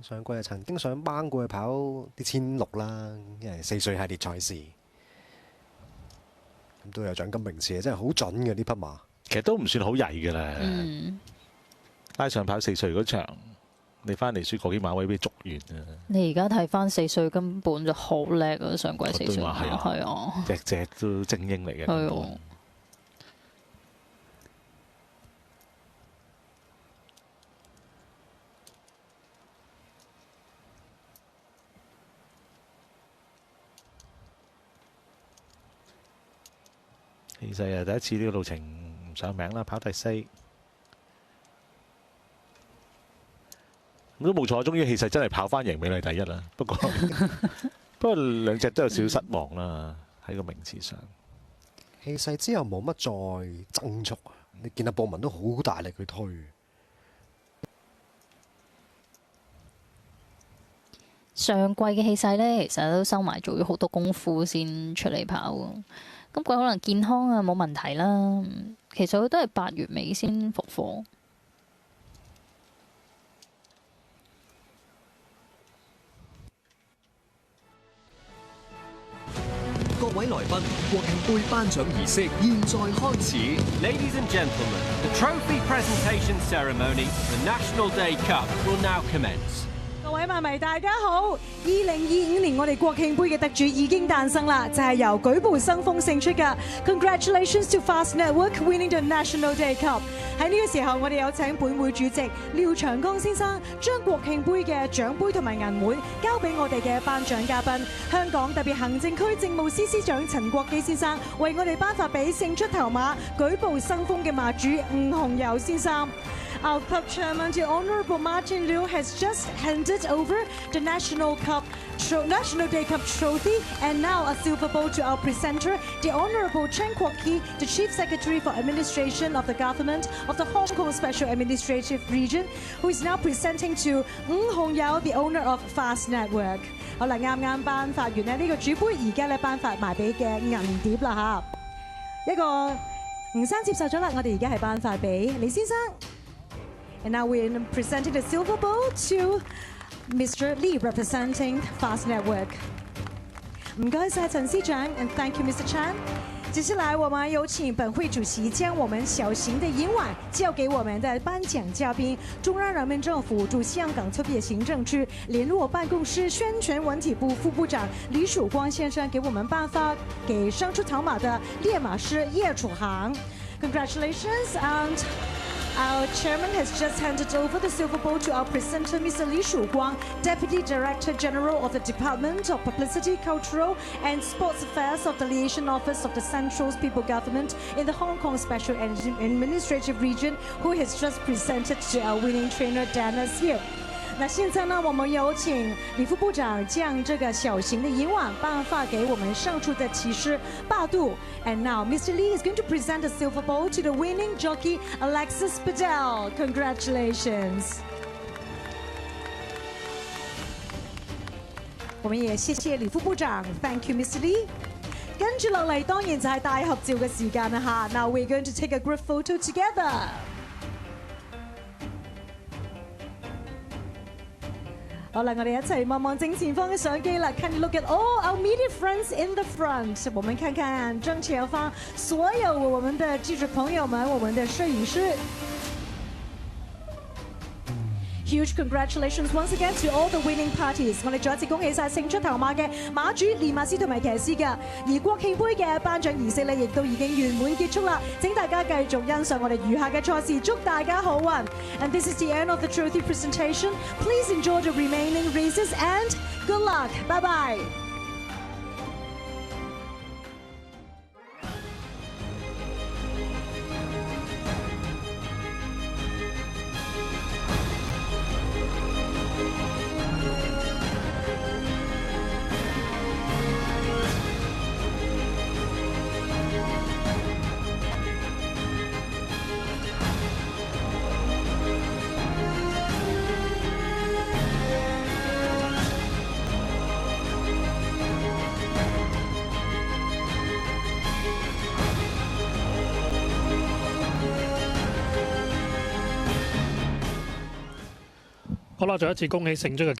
上季曾經想掹過去跑啲1600啦，因為4歲系列賽事，咁都有獎金名次，真係好準嘅呢匹馬。其實都唔算好曳嘅啦。拉上跑4歲嗰場，你翻嚟輸過幾馬位俾捉完啊！你而家睇翻4歲根本就好叻啊！上季4歲係啊，隻隻都精英嚟嘅。係啊。其實第一次呢個路程唔上名啦，跑第4。都冇錯，終於氣勢真係跑翻贏美麗第一啦。不過兩隻都有少少失望啦，喺個名次上。氣勢之後冇乜再增速啊！你見阿博文都好大力去推。上季嘅氣勢呢，其實都收埋做咗好多功夫先出嚟跑。今季可能健康啊冇問題啦。其實佢都係8月尾先復課。各位來賓，國慶盃頒獎儀式現在開始。Ladies and gentlemen, the trophy presentation ceremony for the National Day Cup will now commence. 各位馬迷大家好，2025年我哋國慶盃嘅得主已經誕生啦，就係由舉步生風勝出嘅。Congratulations to Fast Network winning the National Day Cup。喺呢個時候，我哋有請本會主席廖長江先生將國慶盃嘅獎盃同埋銀碗交俾我哋嘅頒獎嘉賓，香港特別行政區政務司司長陳國基先生為我哋頒發俾勝出頭馬舉步生風嘅馬主伍鴻友先生。Our club chairman, the Honourable Martin Liu, has just handed over the National Day Cup trophy and now a silver bowl to our presenter, the Honourable Chen Kwok-ki, the Chief Secretary for Administration of the Government of the Hong Kong Special Administrative Region, who is now presenting to Ng Hong Yao, the owner of Fast Network. 好啦，啱啱頒發完呢個主杯，而家咧頒發埋俾嘅銀碟啦嚇。一個吳生接受咗啦，我哋而家係頒發俾李先生。And now we're presenting the silver bowl to Mr. Lee, representing Fast Network. 唔該晒陳司長 ，and thank you, Mr. Chan. 接下來我們有請本會主席將我們小型的銀碗交給我們的頒獎嘉賓，中央人民政府駐香港特別行政區聯絡辦公室宣傳文體部副部長李曙光先生給我們頒發給勝出頭馬的烈馬師葉楚航。Congratulations and our chairman has just handed over the silver bowl to our presenter, Mr. Li Shuguang, Deputy Director General of the Department of Publicity, Cultural and Sports Affairs of the Liaison Office of the Central People Government in the Hong Kong Special Administrative Region, who has just presented to our winning trainer, Dennis Hill. 那现在呢，我们有请李副部长将这个小型的银碗颁发给我们胜出的骑师霸度。And now, Mr. Lee is going to present the silver bowl to the winning jockey Alexis Bedell. Congratulations! 我們也謝謝李副部長 ，Thank you, Mr. Lee. 跟住落嚟，當然就係大合照嘅時間啦嚇。Now we're going to take a group photo together. 好啦，我哋一齊望望正前方嘅相機啦。Can you look at all our media friends in the front？ 我們看看正前方所有我們的記者朋友們，我們的攝影師。Huge congratulations once again to all the winning parties！ 我哋再一次恭喜晒勝出頭馬嘅馬主、練馬師同埋騎師㗎。而國慶盃嘅頒獎儀式咧，亦都已經圓滿結束啦。請大家繼續欣賞我哋餘下嘅賽事，祝大家好運。And this is the end of the trophy presentation. Please enjoy the remaining races and good luck. Bye bye. 好啦，再一次恭喜勝出嘅